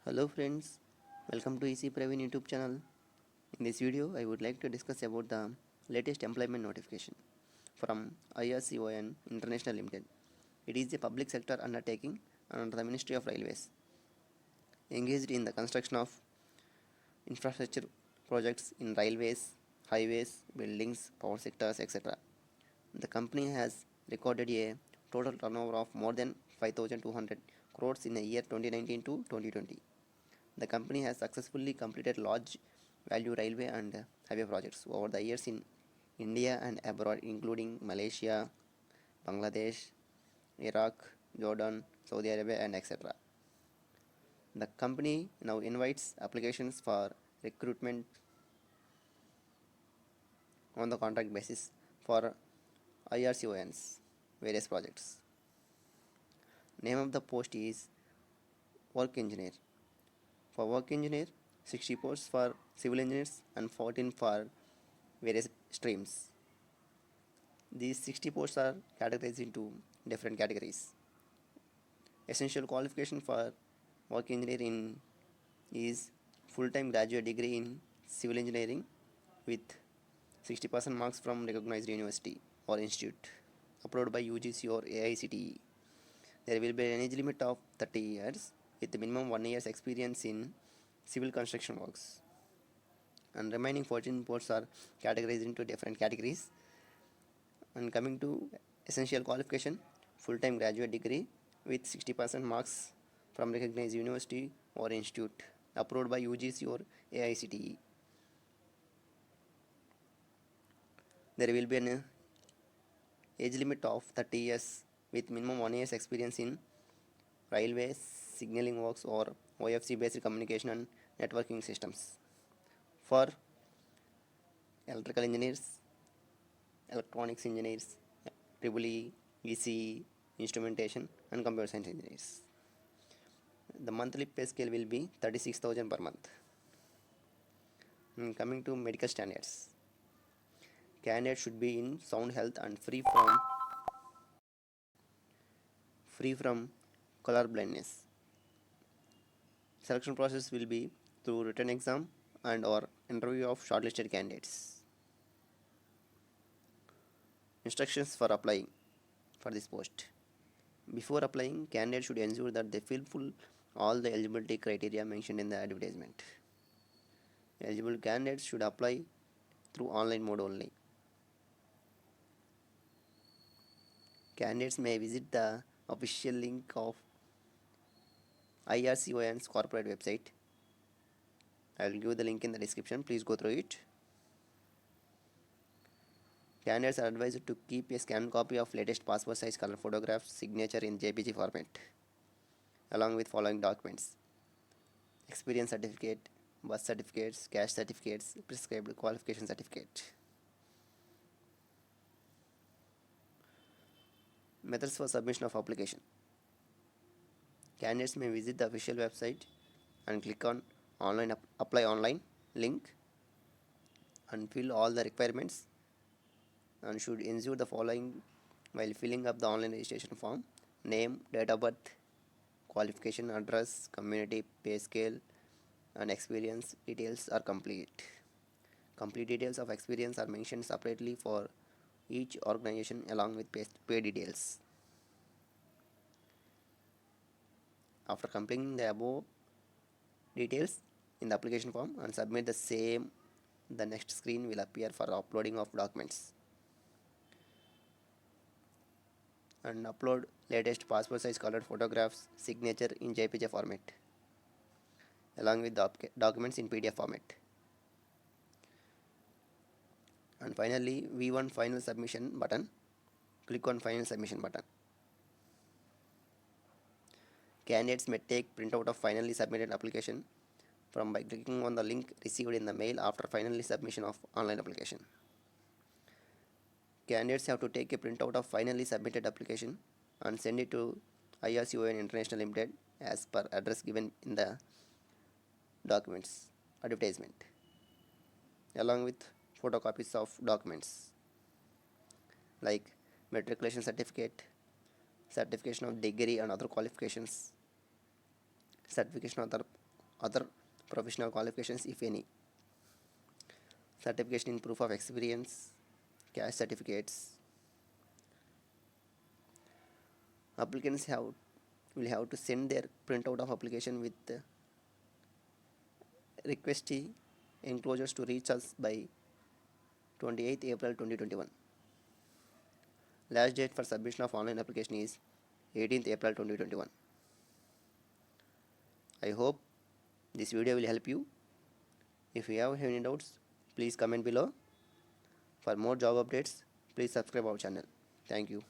Hello friends, welcome to EC Praveen YouTube channel. In this video, I would like to discuss about the latest employment notification from IRCON International Limited. It is a public sector undertaking under the Ministry of Railways, engaged in the construction of infrastructure projects in railways, highways, buildings, power sectors, etc. The company has recorded a total turnover of more than 5,200 crores in the year 2019 to 2020. The company has successfully completed large value railway and highway projects over the years in India and abroad, including Malaysia, Bangladesh, Iraq, Jordan, Saudi Arabia, and etc. The company now invites applications for recruitment on the contract basis for IRCON's various projects. Name of the post is Work Engineer. For Work Engineer, 60 posts for civil engineers and 14 for various streams. These 60 posts are categorized into different categories. Essential qualification for work engineering is full-time graduate degree in civil engineering with 60% marks from recognized university or institute approved by UGC or AICTE. There will be an age limit of 30 years with the minimum 1 year's experience in civil construction works. And remaining 14 posts are categorized into different categories. And coming to essential qualification, full-time graduate degree with 60% marks from recognized university or institute approved by UGC or AICTE. There will be an age limit of 30 years with minimum 1 year's experience in railways, signaling works or OFC based communication and networking systems. For electrical engineers, electronics engineers, EEE, ECE, instrumentation and computer science engineers. The monthly pay scale will be 36,000 per month. Coming to medical standards, candidates should be in sound health and free from color blindness. Selection process will be through written exam and or interview of shortlisted candidates. Instructions for applying for this post. Before applying, candidates should ensure that they fulfill all the eligibility criteria mentioned in the advertisement. Eligible candidates should apply through online mode only. Candidates may visit the official link of IRCON's corporate website. I will give the link in the description. Please go through it. Candidates are advised to keep a scanned copy of latest passport size color photographs signature in JPG format along with following documents: experience certificate, birth certificates, caste certificates, prescribed qualification certificate. Methods for submission of application. Candidates may visit the official website and click on apply online link and fill all the requirements and should ensure the following while filling up the online registration form: name, date of birth, qualification, address, community, pay scale and experience details are complete. Complete details of experience are mentioned separately for each organization along with pay details. After completing the above details in the application form and submit the same, the next screen will appear for uploading of documents. And upload latest passport size colored photographs signature in JPG format along with the documents in PDF format. And finally, V1 final submission button. Click on final submission button. Candidates may take printout of finally submitted application from by clicking on the link received in the mail after finally submission of online application. Candidates have to take a printout of finally submitted application and send it to IRCON International Limited as per address given in the documents advertisement along with photocopies of documents like matriculation certificate, certification of degree and other qualifications, certification of other other professional qualifications if any. Certification in proof of experience, cash certificates. Applicants will have to send their printout of application with requestee enclosures to reach us by 28th April 2021. Last date for submission of online application is 18th April 2021. I hope this video will help you. If you have any doubts, please comment below. For more job updates, please subscribe our channel. Thank you.